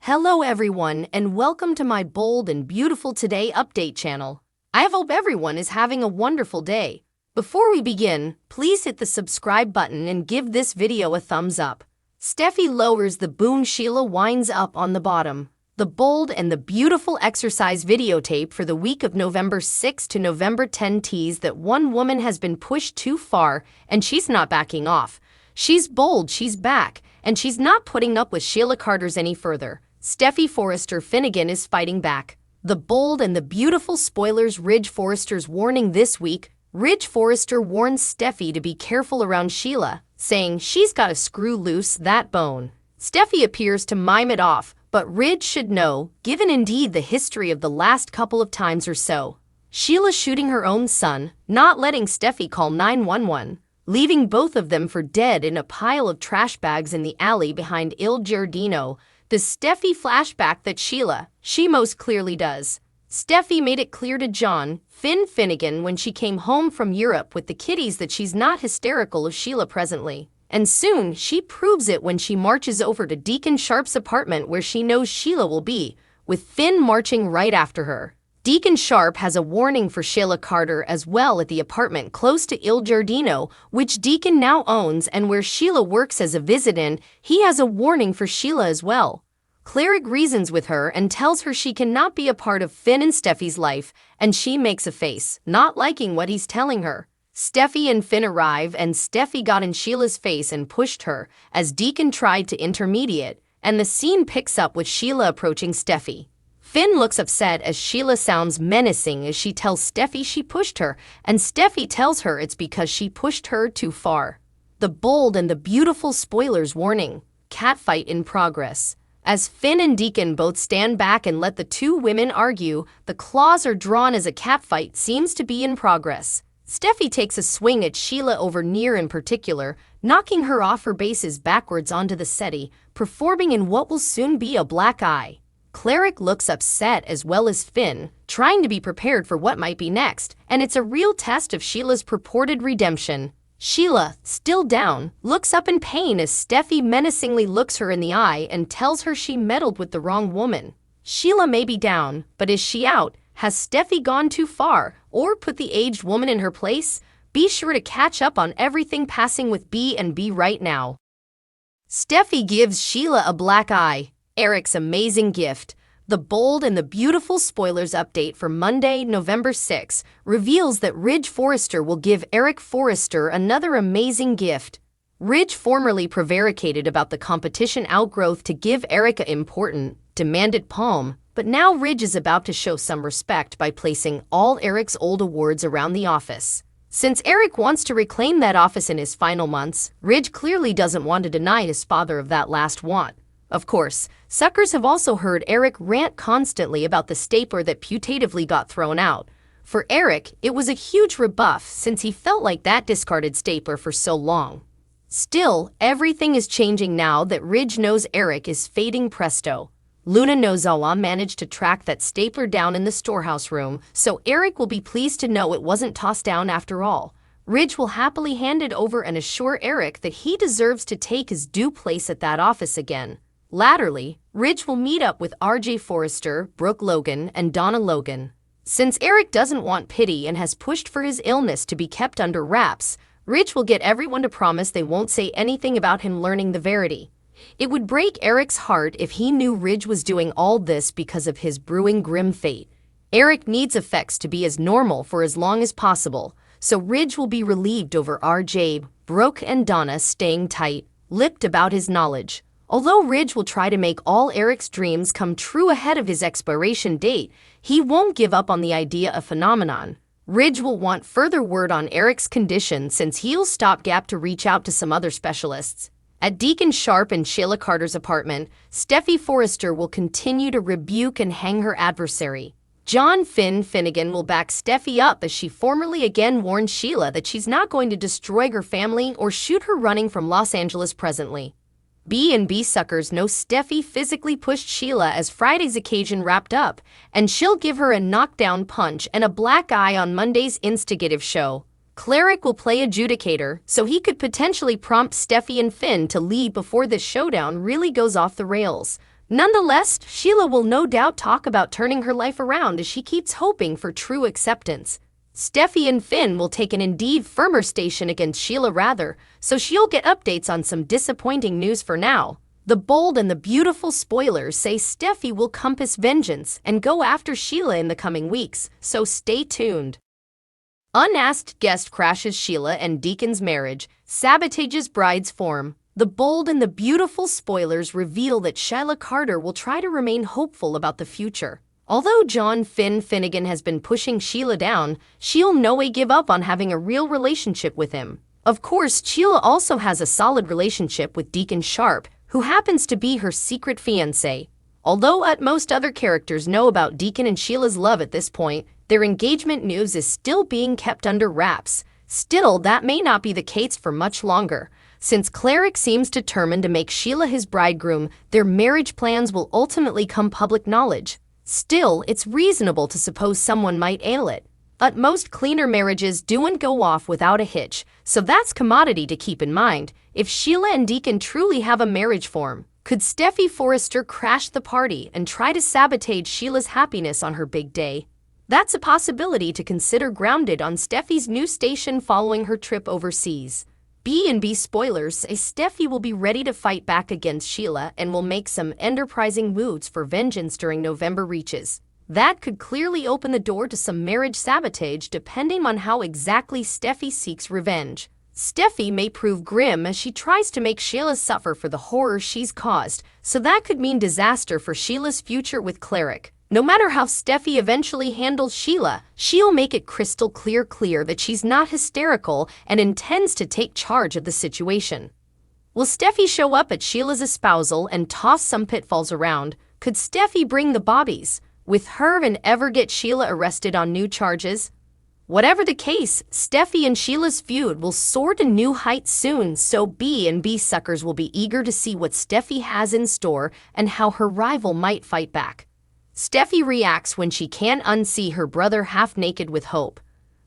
Hello everyone and welcome to my bold and beautiful today update channel. I hope everyone is having a wonderful day. Before we begin, please hit the subscribe button and give this video a thumbs up. Steffy lowers the boom, Sheila winds up on the bottom. The bold and the beautiful exercise videotape for the week of November 6 to November 10 tease that one woman has been pushed too far and she's not backing off. She's bold, she's back, and she's not putting up with Sheila Carter's any further. Steffy Forrester Finnegan is fighting back. The bold and the beautiful spoilers. Ridge Forrester's warning this week. Ridge Forrester warns Steffy to be careful around Sheila, saying she's got to screw loose that bone. Steffy appears to mime it off, but Ridge should know, given indeed the history of the last couple of times or so. Sheila shooting her own son, not letting Steffy call 911, leaving both of them for dead in a pile of trash bags in the alley behind Il Giardino. The Steffy flashback that she most clearly does. Steffy made it clear to John, Finnegan when she came home from Europe with the kiddies that she's not hysterical of Sheila presently. And soon she proves it when she marches over to Deacon Sharp's apartment where she knows Sheila will be, with Finn marching right after her. Deacon Sharp has a warning for Sheila Carter as well at the apartment close to Il Giardino, which Deacon now owns and where Sheila works as a visit-in. He has a warning for Sheila as well. Cleric reasons with her and tells her she cannot be a part of Finn and Steffy's life, and she makes a face, not liking what he's telling her. Steffy and Finn arrive and Steffy got in Sheila's face and pushed her as Deacon tried to intermediate, and the scene picks up with Sheila approaching Steffy. Finn looks upset as Sheila sounds menacing as she tells Steffy she pushed her, and Steffy tells her it's because she pushed her too far. The bold and the beautiful spoilers warning. Catfight in progress. As Finn and Deacon both stand back and let the two women argue, the claws are drawn as a catfight seems to be in progress. Steffy takes a swing at Sheila over near in particular, knocking her off her bases backwards onto the settee, performing in what will soon be a black eye. Cleric looks upset as well as Finn, trying to be prepared for what might be next, and it's a real test of Sheila's purported redemption. Sheila, still down, looks up in pain as Steffy menacingly looks her in the eye and tells her she meddled with the wrong woman. Sheila may be down, but is she out? Has Steffy gone too far or put the aged woman in her place? Be sure to catch up on everything passing with B&B right now. Steffy gives Sheila a black eye. Eric's amazing gift. The bold and the beautiful spoilers update for Monday, November 6 reveals that Ridge Forrester will give Eric Forrester another amazing gift. Ridge formerly prevaricated about the competition outgrowth to give Eric a important, demanded palm, but now Ridge is about to show some respect by placing all Eric's old awards around the office. Since Eric wants to reclaim that office in his final months, Ridge clearly doesn't want to deny his father of that last want. Of course, suckers have also heard Eric rant constantly about the stapler that putatively got thrown out. For Eric, it was a huge rebuff since he felt like that discarded stapler for so long. Still, everything is changing now that Ridge knows Eric is fading presto. Luna Nozawa managed to track that stapler down in the storehouse room, so Eric will be pleased to know it wasn't tossed down after all. Ridge will happily hand it over and assure Eric that he deserves to take his due place at that office again. Latterly, Ridge will meet up with RJ Forrester, Brooke Logan, and Donna Logan. Since Eric doesn't want pity and has pushed for his illness to be kept under wraps, Ridge will get everyone to promise they won't say anything about him learning the verity. It would break Eric's heart if he knew Ridge was doing all this because of his brewing grim fate. Eric needs effects to be as normal for as long as possible, so Ridge will be relieved over RJ, Brooke, and Donna staying tight-lipped about his knowledge. Although Ridge will try to make all Eric's dreams come true ahead of his expiration date, he won't give up on the idea of phenomenon. Ridge will want further word on Eric's condition since he'll stopgap to reach out to some other specialists. At Deacon Sharp and Sheila Carter's apartment, Steffy Forrester will continue to rebuke and hang her adversary. John Finnegan will back Steffy up as she formally again warns Sheila that she's not going to destroy her family or shoot her running from Los Angeles presently. B&B suckers know Steffy physically pushed Sheila as Friday's occasion wrapped up, and she'll give her a knockdown punch and a black eye on Monday's instigative show. Cleric will play adjudicator, so he could potentially prompt Steffy and Finn to leave before this showdown really goes off the rails. Nonetheless, Sheila will no doubt talk about turning her life around as she keeps hoping for true acceptance. Steffy and Finn will take an indeed firmer station against Sheila rather, so she'll get updates on some disappointing news for now. The bold and the beautiful spoilers say Steffy will compass vengeance and go after Sheila in the coming weeks, so stay tuned. Unasked guest crashes Sheila and Deacon's marriage, sabotages bride's form. The bold and the beautiful spoilers reveal that Sheila Carter will try to remain hopeful about the future. Although John Finnegan has been pushing Sheila down, she'll no way give up on having a real relationship with him. Of course, Sheila also has a solid relationship with Deacon Sharp, who happens to be her secret fiancé. Although most other characters know about Deacon and Sheila's love at this point, their engagement news is still being kept under wraps. Still, that may not be the case for much longer. Since Cleric seems determined to make Sheila his bridegroom, their marriage plans will ultimately come public knowledge. Still, it's reasonable to suppose someone might ail it. But most cleaner marriages don't go off without a hitch, so that's commodity to keep in mind. If Sheila and Deacon truly have a marriage form, could Steffy Forrester crash the party and try to sabotage Sheila's happiness on her big day? That's a possibility to consider grounded on Steffy's new station following her trip overseas. B&B spoilers say Steffy will be ready to fight back against Sheila and will make some enterprising moves for vengeance during November reaches. That could clearly open the door to some marriage sabotage depending on how exactly Steffy seeks revenge. Steffy may prove grim as she tries to make Sheila suffer for the horror she's caused, so that could mean disaster for Sheila's future with Cleric. No matter how Steffy eventually handles Sheila, she'll make it crystal clear that she's not hysterical and intends to take charge of the situation. Will Steffy show up at Sheila's espousal and toss some pitfalls around? Could Steffy bring the bobbies with her and ever get Sheila arrested on new charges? Whatever the case, Steffy and Sheila's feud will soar to new heights soon, so B&B suckers will be eager to see what Steffy has in store and how her rival might fight back. Steffy reacts when she can't unsee her brother half-naked with Hope.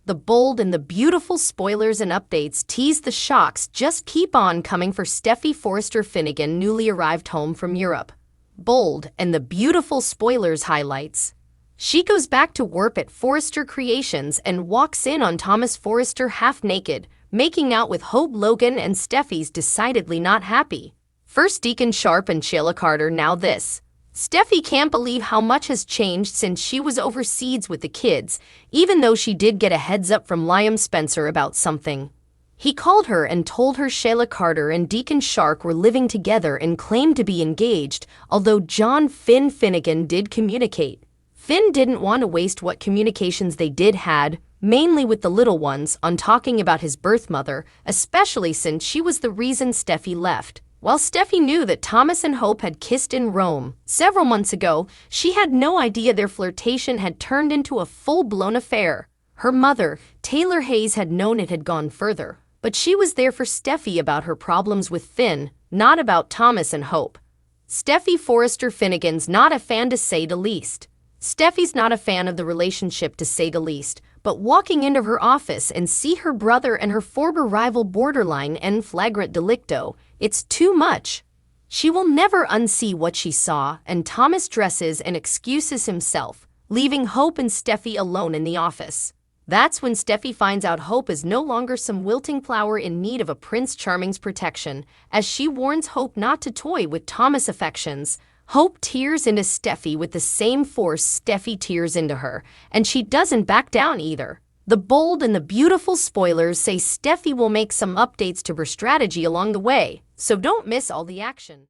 The bold and the beautiful spoilers and updates tease the shocks just keep on coming for Steffy Forrester Finnegan newly arrived home from Europe. Bold and the beautiful spoilers highlights. She goes back to work at Forrester Creations and walks in on Thomas Forrester half-naked, making out with Hope Logan, and Steffy's decidedly not happy. First Deacon Sharp and Sheila Carter, now this. Steffy can't believe how much has changed since she was overseas with the kids, even though she did get a heads up from Liam Spencer about something. He called her and told her Sheila Carter and Deacon Shark were living together and claimed to be engaged, although John Finnegan did communicate. Finn didn't want to waste what communications they had, mainly with the little ones, on talking about his birth mother, especially since she was the reason Steffy left. While Steffy knew that Thomas and Hope had kissed in Rome several months ago, she had no idea their flirtation had turned into a full-blown affair. Her mother, Taylor Hayes, had known it had gone further, but she was there for Steffy about her problems with Finn, not about Thomas and Hope. Steffy Forrester Finnegan's not a fan to say the least. Steffy's not a fan of the relationship to say the least, but walking into her office and see her brother and her former rival borderline en flagrant delicto, it's too much. She will never unsee what she saw, and Thomas dresses and excuses himself, leaving Hope and Steffy alone in the office. That's when Steffy finds out Hope is no longer some wilting flower in need of a Prince Charming's protection, as she warns Hope not to toy with Thomas' affections. Hope tears into Steffy with the same force Steffy tears into her, and she doesn't back down either. The bold and the beautiful spoilers say Steffy will make some updates to her strategy along the way, so don't miss all the action.